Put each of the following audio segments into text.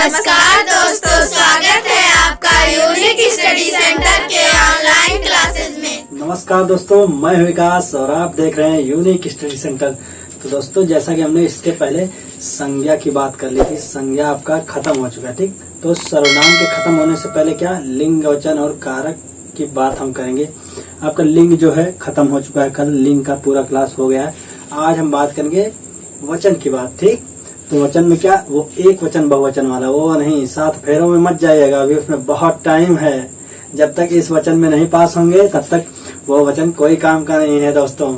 नमस्कार दोस्तों, स्वागत है आपका यूनिक स्टडी सेंटर के ऑनलाइन क्लासेस में। नमस्कार दोस्तों, मैं हूं विकास और आप देख रहे हैं यूनिक स्टडी सेंटर। तो दोस्तों, जैसा कि हमने इसके पहले संज्ञा की बात कर ली थी, संज्ञा आपका खत्म हो चुका है। ठीक, तो सर्वनाम के खत्म होने से पहले क्या लिंग, वचन और कारक की बात हम करेंगे। आपका लिंग जो है खत्म हो चुका है, कल लिंग का पूरा क्लास हो गया है। आज हम बात करेंगे वचन की बात। ठीक, तो वचन में क्या, वो एक वचन बहुवचन वाला, वो नहीं 7 फेरों में मत जाइएगा, अभी उसमें बहुत टाइम है। जब तक इस वचन में नहीं पास होंगे तब तक वो वचन कोई काम का नहीं है दोस्तों।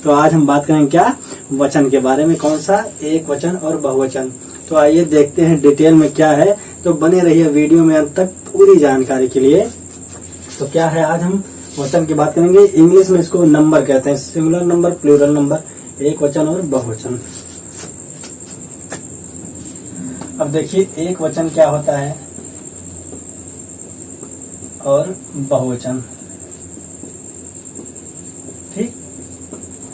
तो आज हम बात करेंगे क्या, वचन के बारे में। कौन सा, एक वचन और बहुवचन। तो आइए देखते हैं डिटेल में क्या है। तो बने रहिए वीडियो में अंत तक पूरी जानकारी के लिए। तो क्या है, आज हम वचन की बात करेंगे। इंग्लिश में इसको नंबर कहते हैं, सिंगुलर नंबर, प्लूरल नंबर, एक वचन और बहुवचन। अब देखिए, एक वचन क्या होता है और बहुवचन। ठीक,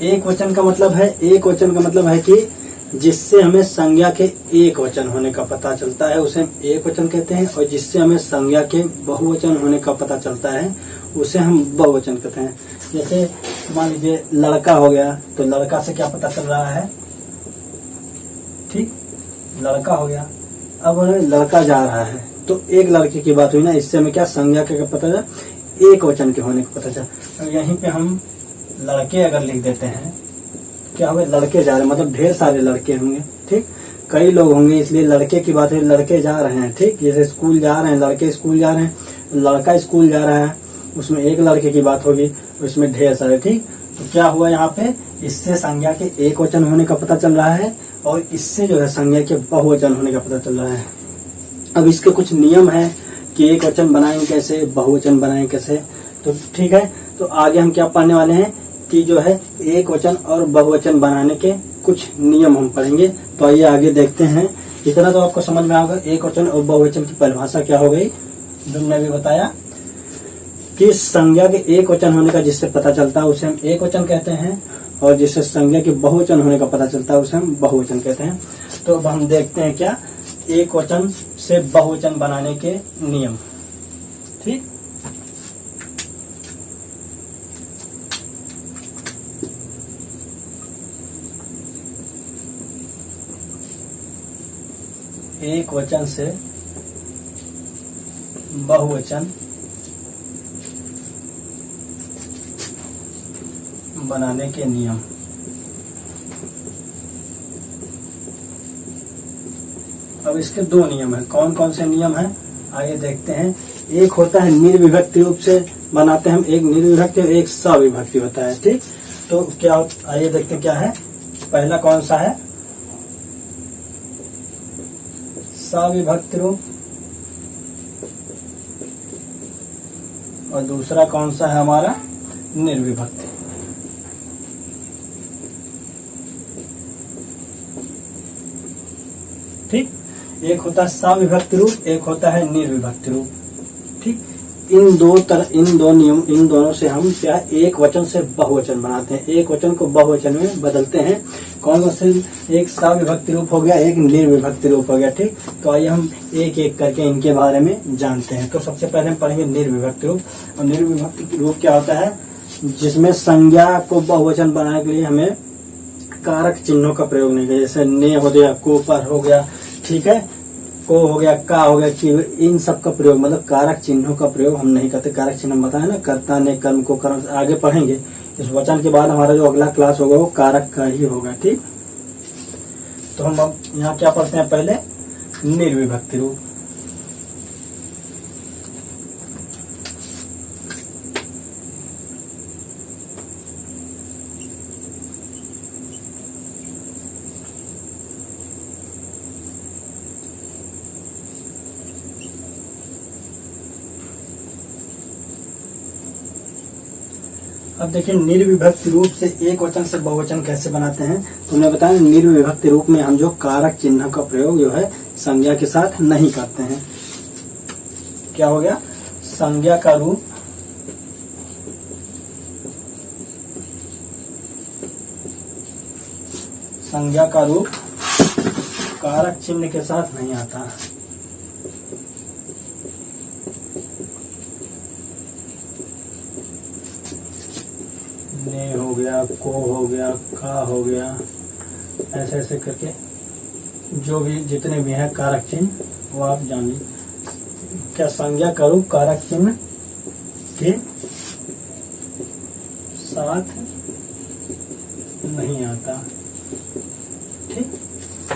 एक वचन का मतलब है, एक वचन का मतलब है कि जिससे हमें संज्ञा के एक वचन होने का पता चलता है उसे हम एक वचन कहते हैं, और जिससे हमें संज्ञा के बहुवचन होने का पता चलता है उसे हम बहुवचन कहते हैं। जैसे मान लीजिए लड़का हो गया, तो लड़का से क्या पता चल रहा है, ठीक, लड़का हो गया। अब लड़का जा रहा है, तो एक लड़के की बात हुई ना, इससे हमें क्या संज्ञा का पता चला, एक वचन के होने का पता चला। यहीं पे हम लड़के अगर लिख देते हैं, क्या होगा, लड़के जा रहे हैं मतलब ढेर सारे लड़के होंगे। ठीक, कई लोग होंगे, इसलिए लड़के की बात है, लड़के जा रहे हैं। ठीक, जैसे स्कूल जा रहे हैं, लड़के स्कूल जा रहे हैं, लड़का स्कूल जा रहा है, उसमें एक लड़के की बात होगी, उसमें ढेर सारे। ठीक, तो क्या हुआ यहाँ पे, इससे संज्ञा के एक वचन होने का पता चल रहा है और इससे जो है संज्ञा के बहुवचन होने का पता चल रहा है। अब इसके कुछ नियम है कि एक वचन बनाएं कैसे, बहुवचन बनाएं कैसे। तो ठीक है, तो आगे हम क्या पढ़ने वाले हैं कि जो है एक वचन और बहुवचन बनाने के कुछ नियम हम पढ़ेंगे। तो आइए आगे देखते हैं। इतना तो आपको समझ में आएगा, एक वचन और बहुवचन की परिभाषा क्या हो गई, जो मैंने भी बताया कि संज्ञा के एक वचन होने का जिससे पता चलता है उसे हम एक वचन कहते हैं, और जिससे संज्ञा के बहुवचन होने का पता चलता है उसे हम बहुवचन कहते हैं। तो अब हम देखते हैं क्या, एक वचन से बहुवचन बनाने के नियम। ठीक, एक वचन से बहुवचन बनाने के नियम। अब इसके 2 नियम है। कौन कौन से नियम हैं, आइए देखते हैं। एक होता है निर्विभक्ति रूप से बनाते हैं हम, एक निर्विभक्ति और एक सविभक्ति होता है। ठीक, तो क्या, आइए देखते हैं क्या है। पहला कौन सा है, सविभक्ति रूप, और दूसरा कौन सा है हमारा, निर्विभक्ति। ठीक, एक होता है सविभक्ति रूप, एक होता है निर्विभक्ति रूप। ठीक, इन दो नियम, इन दोनों से हम क्या एक वचन से बहुवचन बनाते हैं, एक वचन को बहुवचन में बदलते हैं। कौन कौन से, एक सविभक्ति रूप हो गया, एक निर्विभक्ति रूप हो गया। ठीक, तो आइए हम एक एक करके इनके बारे में जानते हैं। तो सबसे पहले हम पढ़ेंगे निर्विभक्ति रूप। और निर्विभक्ति रूप क्या होता है, जिसमें संज्ञा को बहुवचन बनाने के लिए हमें कारक चिन्हों का प्रयोग नहीं किया। जैसे ने हो गया, को पर हो गया, ठीक है, को हो गया, का हो गया, कि इन सब का प्रयोग मतलब कारक चिन्हों का प्रयोग हम नहीं करते। कारक चिन्ह हम बताए ना, कर्ता ने, कर्म को, कर्म आगे पढ़ेंगे। इस वचन के बाद हमारा जो अगला क्लास होगा वो कारक का ही होगा। ठीक, तो हम अब यहाँ क्या पढ़ते हैं, पहले निर्विभक्ति रूप। अब देखिए, निर्विभक्ति रूप से एक वचन से बहुवचन कैसे बनाते हैं। तो हमने बताया निर्विभक्ति रूप में हम जो कारक चिन्ह का प्रयोग जो है संज्ञा के साथ नहीं करते हैं। क्या हो गया, संज्ञा का रूप संज्ञा का रूप कारक चिन्ह के साथ नहीं आता। गया, को हो गया, का हो गया, ऐसे ऐसे करके जो भी जितने भी हैं कारक चिन्ह वो आप जानिए। क्या संज्ञा का रूप कारक चिन्ह के साथ नहीं आता। ठीक,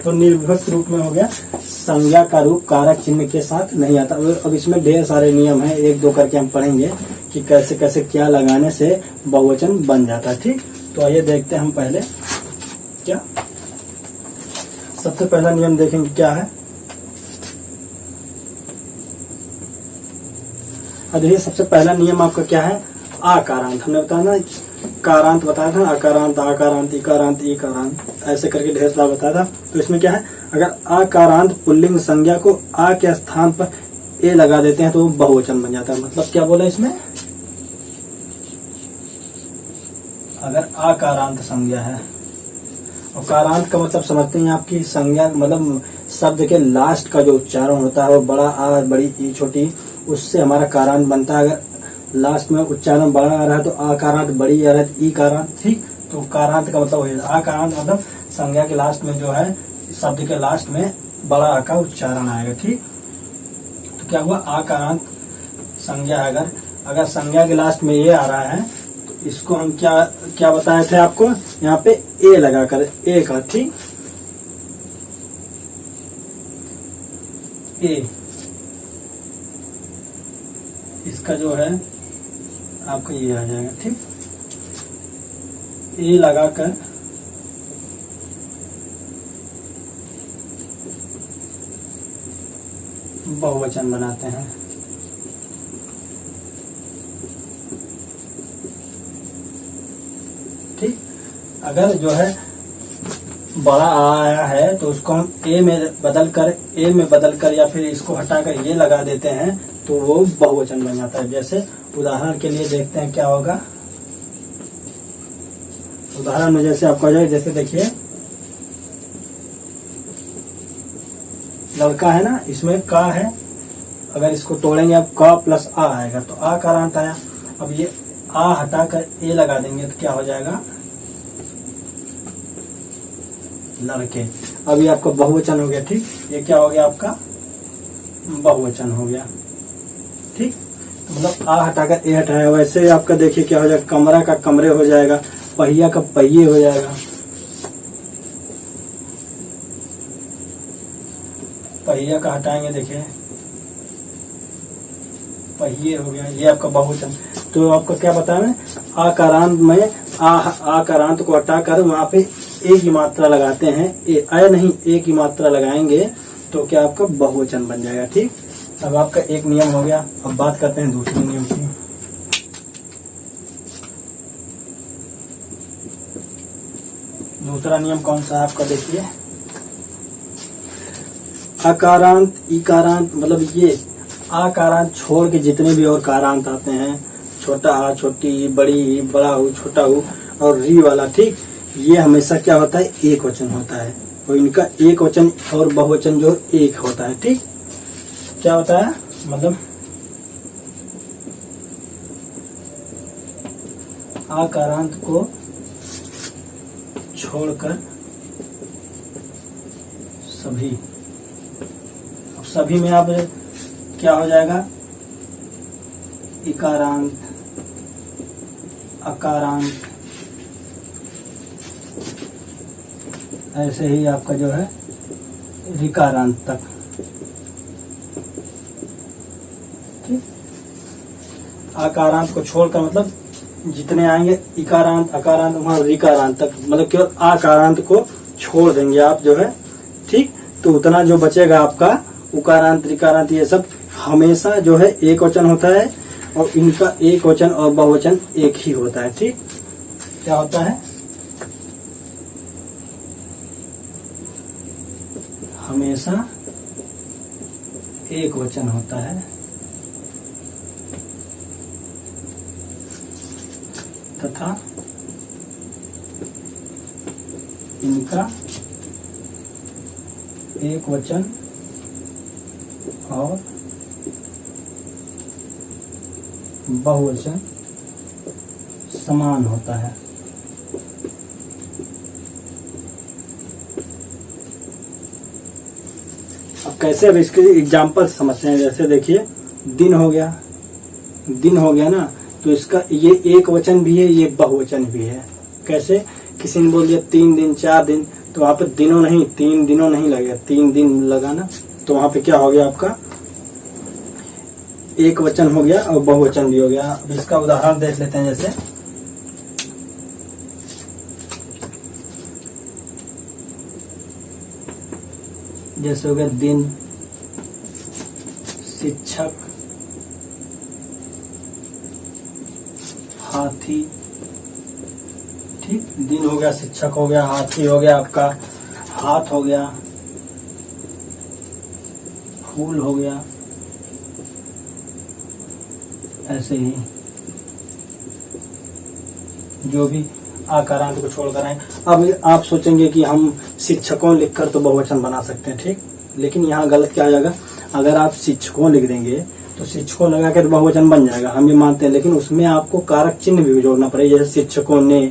तो निर्विभक्त रूप में हो गया संज्ञा का रूप कारक चिन्ह के साथ नहीं आता। अब इसमें ढेर सारे नियम हैं, एक दो करके हम पढ़ेंगे कि कैसे कैसे क्या लगाने से बहुवचन बन जाता है। ठीक, तो आइए देखते हैं हम पहले क्या सबसे पहला नियम देखेंगे क्या है। अब देखिए सबसे पहला नियम आपका क्या है, आकारांत। हमने बताया ना, कारांत बताया था, आकारांत, आकारांत, इकारांत, ईकारांत, ऐसे करके ढेर सारा बताया था। तो इसमें क्या है, अगर आकारांत पुल्लिंग संज्ञा को आ के स्थान पर ए लगा देते हैं तो वो बहुवचन बन जाता है। मतलब क्या बोला इसमें, अगर आकारांत संज्ञा है, और कारांत का मतलब समझते हैं आपकी संज्ञा, मतलब शब्द के लास्ट का जो उच्चारण होता है वो बड़ा आ, बड़ी ई, छोटी, उससे हमारा कारांत बनता है। अगर लास्ट में उच्चारण बड़ा आ रहा है तो आकारांत, बड़ी आ रहा है ई कारांत। ठीक, तो कारांत का मतलब वही, आकारांत मतलब संज्ञा के लास्ट में जो है, शब्द के लास्ट में बड़ा आ का उच्चारण आएगा। ठीक, तो क्या हुआ, आकारांत संज्ञा। अगर संज्ञा के लास्ट में ये आ रहा है तो इसको हम क्या क्या बताए थे आपको, यहाँ पे ए लगाकर, ए का, ठीक, ए, इसका जो है आपका ये आ जाएगा। ठीक, ए लगाकर बहुवचन बनाते हैं। ठीक, अगर जो है बड़ा आया है तो उसको हम ए में बदल कर या फिर इसको हटाकर ये लगा देते हैं तो वो बहुवचन बन जाता है। जैसे उदाहरण के लिए देखते हैं क्या होगा। उदाहरण में जैसे आपको जाए, जैसे देखिए लड़का है ना, इसमें का है, अगर इसको तोड़ेंगे अब का प्लस आ आएगा तो आ कारांत आया। अब ये आ हटाकर ए लगा देंगे तो क्या हो जाएगा, लड़के। अब ये आपका बहुवचन हो गया। ठीक, ये क्या हो गया आपका, बहुवचन हो गया। ठीक, तो मतलब आ हटाकर ए हटाया। वैसे आपका देखिए क्या हो जाएगा, कमरा का कमरे हो जाएगा, पहिया का पहिए हो जाएगा, पहिया का हटाएंगे, देखिए पहिए हो गया, ये आपका बहुवचन। तो आपको क्या बताया मैं, आकारांत में आकारांत को हटाकर वहां पे ए की मात्रा लगाते हैं, ए नहीं ए की मात्रा लगाएंगे तो क्या आपका बहुवचन बन जाएगा। ठीक, अब आपका एक नियम हो गया। अब बात करते हैं दूसरे नियम की। दूसरा नियम कौन सा है आपका, देखिए अकारांत, इकारांत, मतलब ये आकारांत छोड़ के जितने भी और कारांत आते हैं, छोटा आ, छोटी ई, बड़ी ई, बड़ा ऊ, छोटा ऊ और री वाला, ठीक, ये हमेशा क्या होता है, एक वचन होता है। और इनका एक वचन और बहुवचन जो एक होता है। ठीक, क्या होता है, मतलब आकारांत को छोड़कर सभी, सभी में आप क्या हो जाएगा, इकारांत, अकारांत, ऐसे ही आपका जो है रिकारांत तक। ठीक, आकारांत को छोड़कर मतलब जितने आएंगे इकारांत, अकारांत, वहां रिकारांत तक, मतलब केवल आकारांत को छोड़ देंगे आप जो है। ठीक, तो उतना जो बचेगा आपका उकारांत, रिकारांत, ये सब हमेशा जो है एक वचन होता है और इनका एक वचन और बहुवचन एक ही होता है। ठीक, क्या होता है, हमेशा एक वचन होता है तथा इनका एक वचन और बहुवचन समान होता है। अब कैसे, अब इसके एग्जाम्पल समझते हैं। जैसे देखिए दिन हो गया, दिन हो गया ना, तो इसका ये एक वचन भी है, ये बहुवचन भी है। कैसे, किसी ने बोल दिया 3 दिन 4 दिन, तो वहां पे दिनों नहीं, 3 दिनों नहीं लगेगा, 3 दिन लगाना, तो वहां पे क्या हो गया आपका एक वचन हो गया और बहुवचन भी हो गया। अब इसका उदाहरण देख लेते हैं। जैसे हो गया दिन, शिक्षक, हाथी। ठीक, दिन हो गया, शिक्षक हो गया, हाथी हो गया, आपका हाथ हो गया, फूल हो गया, ऐसे ही जो भी आकारांत को छोड़कर आए। अब आप सोचेंगे कि हम शिक्षकों लिखकर तो बहुवचन बना सकते हैं, ठीक, लेकिन यहाँ गलत क्या आ जाएगा। अगर आप शिक्षकों लिख देंगे तो शिक्षकों लगा के तो बहुवचन बन जाएगा, हम ये मानते हैं, लेकिन उसमें आपको कारक चिन्ह भी जोड़ना पड़ेगा, जैसे शिक्षकों ने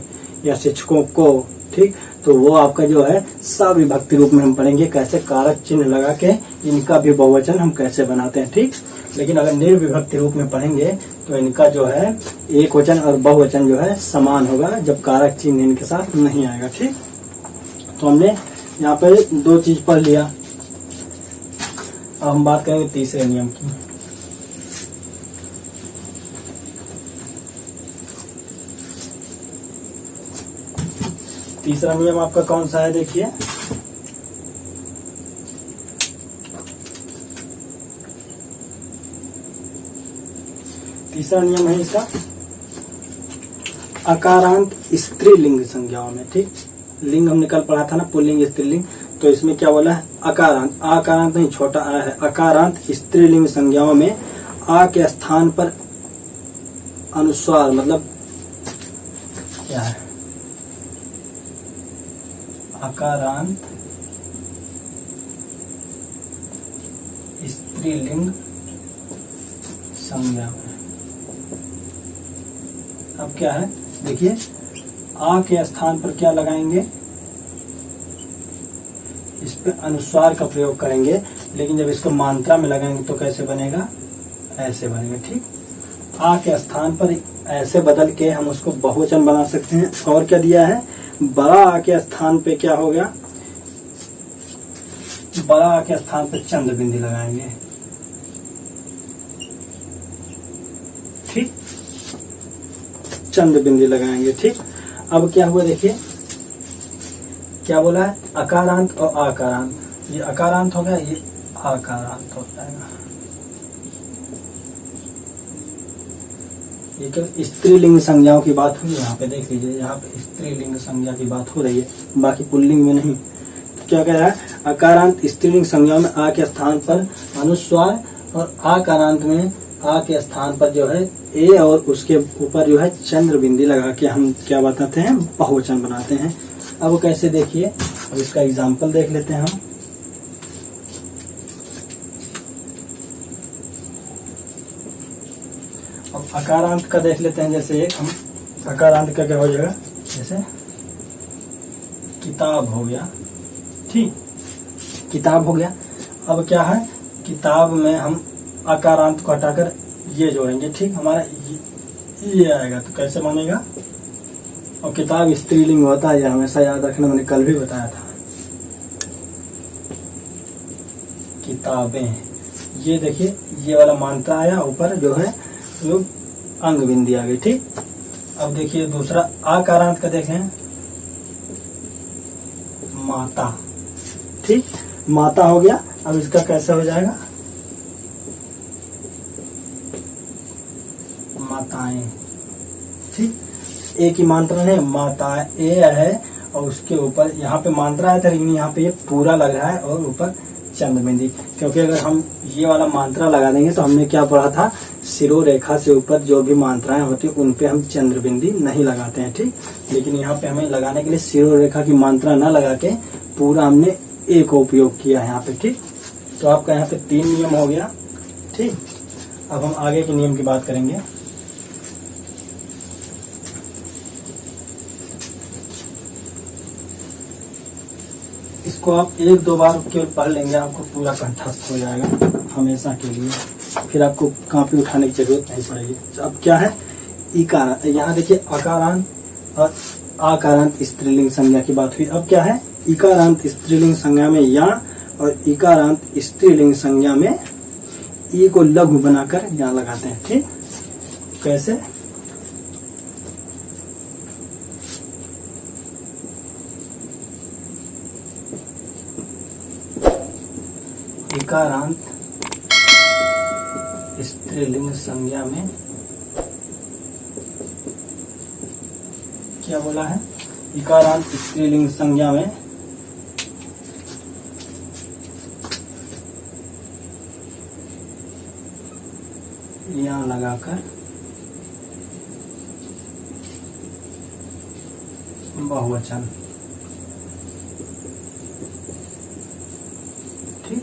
या शिक्षकों को। ठीक, तो वो आपका जो है सविभक्ति रूप में हम पढ़ेंगे, कैसे कारक चिन्ह लगा के इनका भी बहुवचन हम कैसे बनाते हैं। ठीक, लेकिन अगर निर्विभक्ति रूप में पढ़ेंगे तो इनका जो है एक वचन और बहुवचन जो है समान होगा, जब कारक चिन्ह इनके साथ नहीं आएगा। ठीक, तो हमने यहाँ पे 2 चीज पढ़ लिया। अब हम बात करेंगे तीसरे नियम की। तीसरा नियम आपका कौन सा है, देखिए तीसरा नियम है इसका अकारांत स्त्रीलिंग संज्ञाओं में। ठीक, लिंग हमने कल पढ़ा था ना, पुल्लिंग स्त्रीलिंग, तो इसमें क्या बोला है, अकारांत, आकारांत नहीं, छोटा आ है, अकारांत स्त्रीलिंग संज्ञाओं में आ के स्थान पर अनुस्वार, मतलब क्या है, अकारांत स्त्रीलिंग संज्ञा में। अब क्या है, देखिए आ के स्थान पर क्या लगाएंगे, इस पे अनुस्वार का प्रयोग करेंगे, लेकिन जब इसको मात्रा में लगाएंगे तो कैसे बनेगा, ऐसे बनेगा। ठीक, आ के स्थान पर ऐसे बदल के हम उसको बहुवचन बना सकते हैं। और क्या दिया है, बड़ा आ के स्थान पे क्या हो गया, बड़ा आ के स्थान पे चंद्र बिंदी लगाएंगे। ठीक, चंद्र बिंदी लगाएंगे। ठीक, अब क्या हुआ, देखिए क्या बोला है, अकारांत और आकारांत, ये अकारांत हो गया, ये आकारांत हो जाएगा। ये केवल स्त्रीलिंग संज्ञाओं की बात हुई, यहाँ पे देख लीजिए, यहाँ पे स्त्रीलिंग संज्ञा की बात हो रही है, बाकी पुल्लिंग में नहीं। तो क्या कह रहा है, अकारांत स्त्रीलिंग संज्ञाओं में आ के स्थान पर अनुस्वार और आकारांत में आ के स्थान पर जो है ए और उसके ऊपर जो है चंद्र बिंदी लगा के हम क्या बताते हैं, बहुवचन बनाते हैं। अब कैसे, देखिए अब इसका एग्जाम्पल देख लेते हैं हम। अब अकारांत का देख लेते हैं, जैसे एक हम अकारांत का क्या हो जाएगा, जैसे किताब हो गया। ठीक, किताब हो गया। अब क्या है, किताब में हम अकारांत को हटाकर ये जोड़ेंगे। ठीक, हमारा ये आएगा, तो कैसे बनेगा, और किताब स्त्रीलिंग होता है, ये हमेशा याद रखना, मैंने कल भी बताया था। किताबें, ये देखिए ये वाला मात्रा आया, ऊपर जो है तो अंग बिंदी आ गई। ठीक, अब देखिए दूसरा आकारांत का देखें, माता। ठीक, माता हो गया। अब इसका कैसे हो जाएगा, माताएं। ठीक, एक ही मात्रा है, माता ए है, और उसके ऊपर यहाँ पे मात्रा है, लेकिन यहाँ पे ये पूरा लग रहा है और ऊपर चंद्र बिंदी, क्योंकि अगर हम ये वाला मात्रा लगा देंगे तो हमने क्या पढ़ा था, शिरोरेखा से ऊपर जो भी मात्राएं होती है उन पे हम चंद्र बिंदी नहीं लगाते हैं। ठीक, लेकिन यहाँ पे हमें लगाने के लिए शिरोरेखा की मात्रा न लगा के पूरा हमने ए को उपयोग किया है यहाँ पे। ठीक, तो आपका यहाँ पे 3 नियम हो गया। ठीक, अब हम आगे के नियम की बात करेंगे। इसको आप एक दो बार केवल पढ़ लेंगे, आपको पूरा कंठस्थ हो जाएगा हमेशा के लिए, फिर आपको कॉपी उठाने की जरूरत नहीं पड़ेगी। अब क्या है इकारांत, यहाँ देखिए अकारांत और आकारांत स्त्रीलिंग संज्ञा की बात हुई। अब क्या है इकारांत स्त्रीलिंग संज्ञा में या और इकारांत स्त्रीलिंग संज्ञा में ई को लघु बनाकर यहाँ लगाते हैं। ठीक, कैसे? इकारांत स्त्रीलिंग संज्ञा में क्या बोला है? इकारांत स्त्रीलिंग संज्ञा में यहाँ लगाकर बहुवचन। ठीक,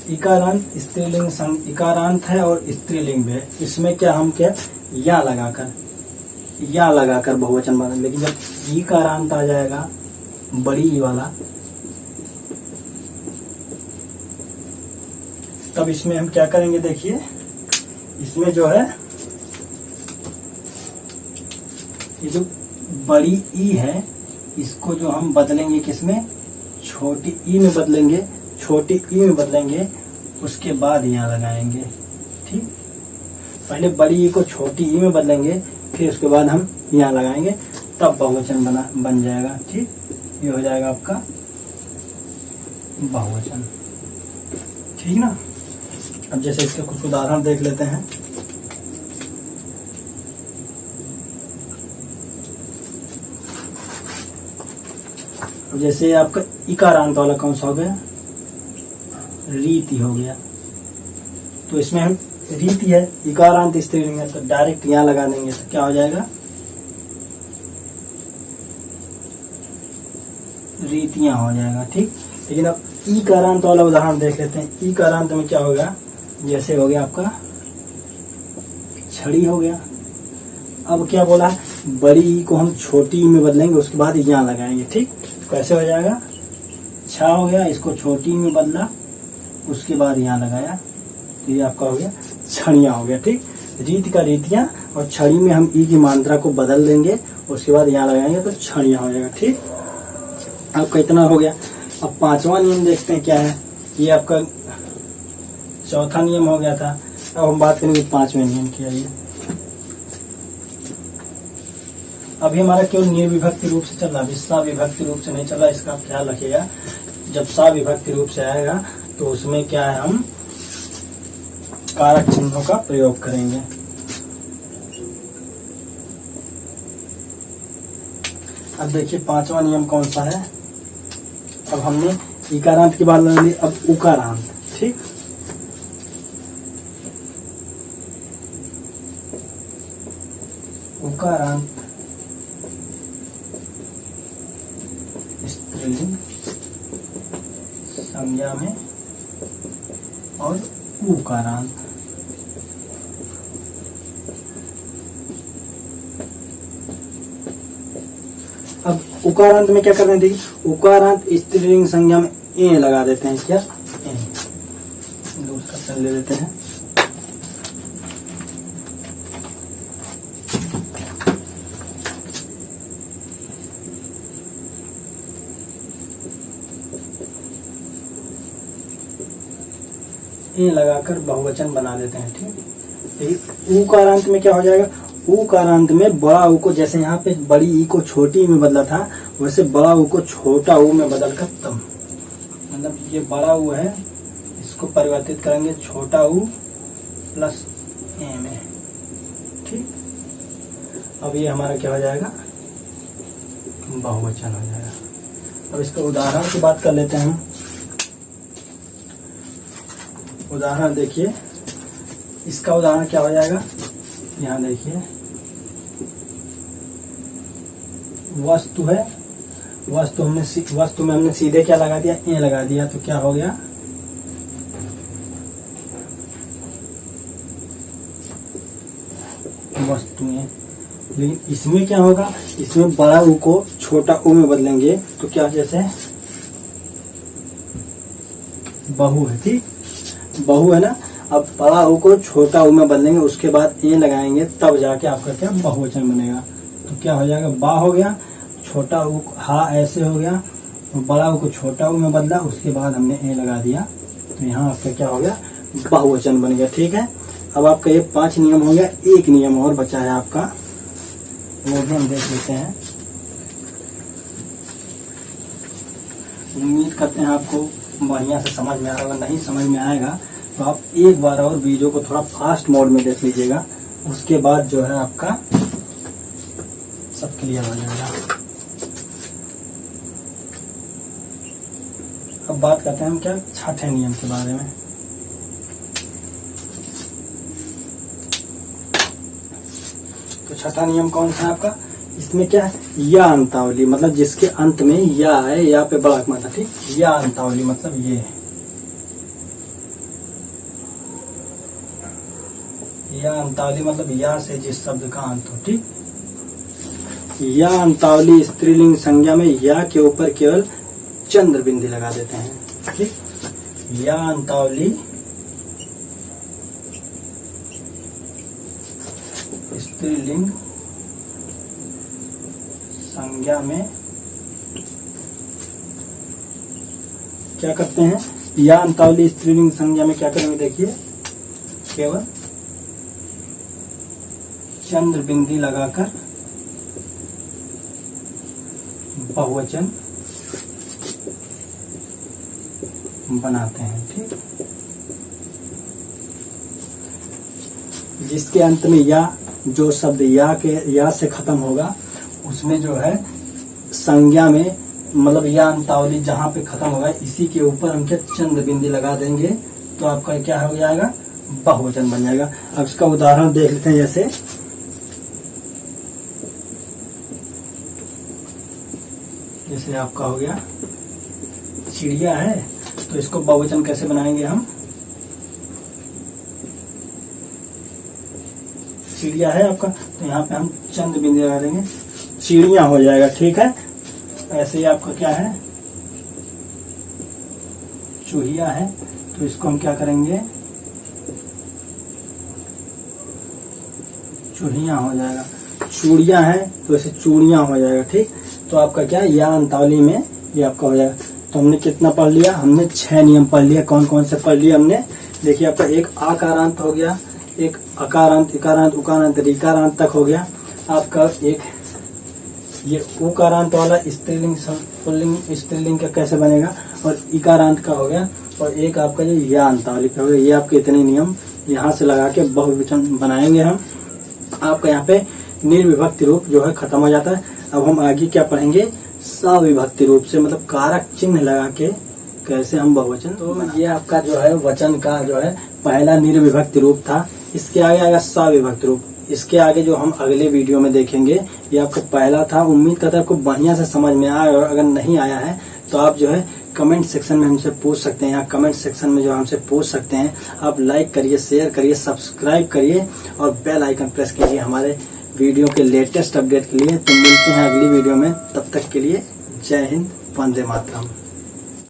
इकारांत स्त्रीलिंग इकारांत है और स्त्रीलिंग है, इसमें क्या हम क्या या लगाकर बहुवचन बना। लेकिन जब इकारांत आ जाएगा बड़ी ई वाला, तब इसमें हम क्या करेंगे? देखिए इसमें जो है ये जो बड़ी ई है इसको जो हम बदलेंगे किसमें? छोटी ई में बदलेंगे। छोटी ई में बदलेंगे उसके बाद यहाँ लगाएंगे। ठीक, पहले बड़ी ई को छोटी ई में बदलेंगे, फिर उसके बाद हम यहाँ लगाएंगे, तब बहुवचन बन जाएगा। ठीक, ये हो जाएगा आपका बहुवचन। ठीक ना? अब जैसे इसके कुछ उदाहरण देख लेते हैं। अब जैसे आपका इकारांत वाला कौन सा हो गया? रीति हो गया। तो इसमें हम रीति है, इकारांत स्त्रीलिंग है, तो डायरेक्ट यहाँ लगा देंगे तो क्या हो जाएगा? रीतियां हो जाएगा। ठीक, लेकिन अब इकारांत वाला उदाहरण देख लेते हैं। इकारांत में क्या होगा? जैसे हो गया आपका छड़ी हो गया। अब क्या बोला है? बड़ी ई को हम छोटी ई में बदलेंगे, उसके बाद यहाँ लगाएंगे। ठीक, कैसे हो जाएगा? छा हो गया, इसको छोटी ई में बदला, उसके बाद यहाँ लगाया, तो ये आपका हो गया छड़ियाँ हो गया। ठीक, रीति का रीतियां, और छड़ी में हम ई की मात्रा को बदल देंगे, उसके बाद यहाँ लगाएंगे तो छड़ियाँ हो जाएगा। ठीक, आपका इतना हो गया। अब पांचवा नियम देखते हैं क्या है। ये आपका चौथा नियम हो गया था। अब हम बात करेंगे पांचवें नियम की। आइए, अभी हमारा केवल निर्विभक्ति रूप से चल रहा है, अभी सविभक्ति रूप से नहीं चल रहा, इसका आप ख्याल रखिएगा। जब सविभक्ति रूप से आएगा तो उसमें क्या है, हम कारक चिन्हों का प्रयोग करेंगे। अब देखिए पांचवा नियम कौन सा है। अब हमने इकारांत की बात ले ली, अब उकारांत। ठीक, उकारांत स्त्रीलिंग संज्ञा में और उकारांत। अब उकारांत में क्या करना है? देखिए उकारांत स्त्रीलिंग संज्ञा में ए लगा देते हैं। क्या ए? दूसरा पेन ले लेते हैं। ए लगाकर बहुवचन बना देते हैं। ठीक, उकारांत में क्या हो जाएगा? उकारांत में बड़ा ऊ को, जैसे यहाँ पे बड़ी ई को छोटी ई में बदला था, वैसे बड़ा ऊ को छोटा ऊ में बदल कर, तब मतलब ये बड़ा ऊ है, इसको परिवर्तित करेंगे छोटा ऊ प्लस ए में। ठीक, अब ये हमारा क्या हो जाएगा? बहुवचन हो जाएगा। अब इसका उदाहरण की बात कर लेते हैं हम। उदाहरण देखिए, इसका उदाहरण क्या हो जाएगा? यहाँ देखिए वस्तु है, वस्तु में हमने सीधे क्या लगा दिया? ए लगा दिया, तो क्या हो गया? वस्तुएं। लेकिन इसमें क्या होगा? इसमें बड़ा ऊ को छोटा ऊ में बदलेंगे, तो क्या, जैसे बहु है, ठीक, बहु है ना। अब बड़ा ऊ को छोटा ऊ में बदलेंगे, उसके बाद ए लगाएंगे, तब जाके आपका क्या बहुवचन बनेगा। तो क्या हो जाएगा, बा हो गया, छोटा ऊ हा ऐसे हो गया, बड़ा ऊ को छोटा ऊ में बदला, उसके बाद हमने ए लगा दिया, तो यहाँ आपका क्या हो गया, बहुवचन बन गया। ठीक है, अब आपका ये 5 नियम हो गया। एक नियम और बचा है आपका, वो भी हम देख लेते हैं। उम्मीद करते हैं आपको बढ़िया से समझ में आएगा। नहीं समझ में आएगा तो आप एक बार और वीडियो को थोड़ा फास्ट मोड में देख लीजिएगा, उसके बाद जो है आपका सब क्लियर हो जाएगा। अब बात करते हैं हम क्या, छठे नियम के बारे में। तो छठा नियम कौन सा है आपका, इसमें क्या है, या अंतावली, मतलब जिसके अंत में या है, या पे बड़ा मात्रा, ठीक, या अंतावली मतलब ये है, या अंतावली मतलब या से जिस शब्द का अंत हो, ठीक। या अंतावली स्त्रीलिंग संज्ञा में या के ऊपर केवल चंद्र बिंदी लगा देते हैं, ठीक। या अंतावली स्त्रीलिंग संज्ञा में क्या करते हैं, या अंतावली स्त्रीलिंग संज्ञा में क्या करेंगे, देखिए, केवल चंद्र बिंदी लगाकर बहुवचन बनाते हैं, ठीक। जिसके अंत में या, जो शब्द या से खत्म होगा, उसमें जो है संज्ञा में, मतलब या अंतावली जहां पे खत्म होगा, इसी के ऊपर हम क्या चंद्र बिंदी लगा देंगे, तो आपका क्या हो जाएगा, बहुवचन बन जाएगा। अब इसका उदाहरण देख लेते हैं। जैसे आपका हो गया चिड़िया है, तो इसको बहुवचन कैसे बनाएंगे हम, चिड़िया है आपका, तो यहाँ पे हम चंद्र बिंदी लगा देंगे, चिड़िया हो जाएगा, ठीक है। ऐसे ही आपका क्या है, चूहिया है, तो इसको हम क्या करेंगे, चूहिया हो जाएगा। चूड़िया है तो ऐसे चूड़िया हो जाएगा, ठीक। तो आपका क्या, या अंतावली में ये आपका हो जाएगा। तो हमने कितना पढ़ लिया, हमने 6 नियम पढ़ लिया। कौन कौन से पढ़ लिया हमने, देखिए आपका एक आकारांत हो गया, एक अकारांत, इकारांत, उकारांत, ऋकारांत तक हो गया आपका। एक ये उकारांत वाला स्त्रीलिंग पुल्लिंग स्त्रीलिंग का कैसे बनेगा, और इकारांत का हो गया, और एक आपका जो या अंतावली का हो गया। ये आपके इतने नियम यहाँ से लगा के बहुवचन बनाएंगे हम। आपका यहाँ पे निर्विभक्ति रूप जो है खत्म हो जाता है। अब हम आगे क्या पढ़ेंगे, सविभक्ति रूप से, मतलब कारक चिन्ह लगा के कैसे हम बहुवचन। तो ये आपका जो है वचन का जो है पहला निर्विभक्ति रूप था। इसके आगे आएगा सविभक्ति रूप। इसके आगे जो हम अगले वीडियो में देखेंगे, ये आपका पहला था। उम्मीद करता है आपको बढ़िया से समझ में आया, और अगर नहीं आया है तो आप जो है कमेंट सेक्शन में हमसे पूछ सकते हैं। यहाँ कमेंट सेक्शन में जो हमसे पूछ सकते हैं, आप लाइक करिए, शेयर करिए, सब्सक्राइब करिए और बेल आइकन प्रेस कीजिए हमारे वीडियो के लेटेस्ट अपडेट के लिए। तो मिलते हैं अगली वीडियो में, तब तक के लिए जय हिंद, वंदे मातरम।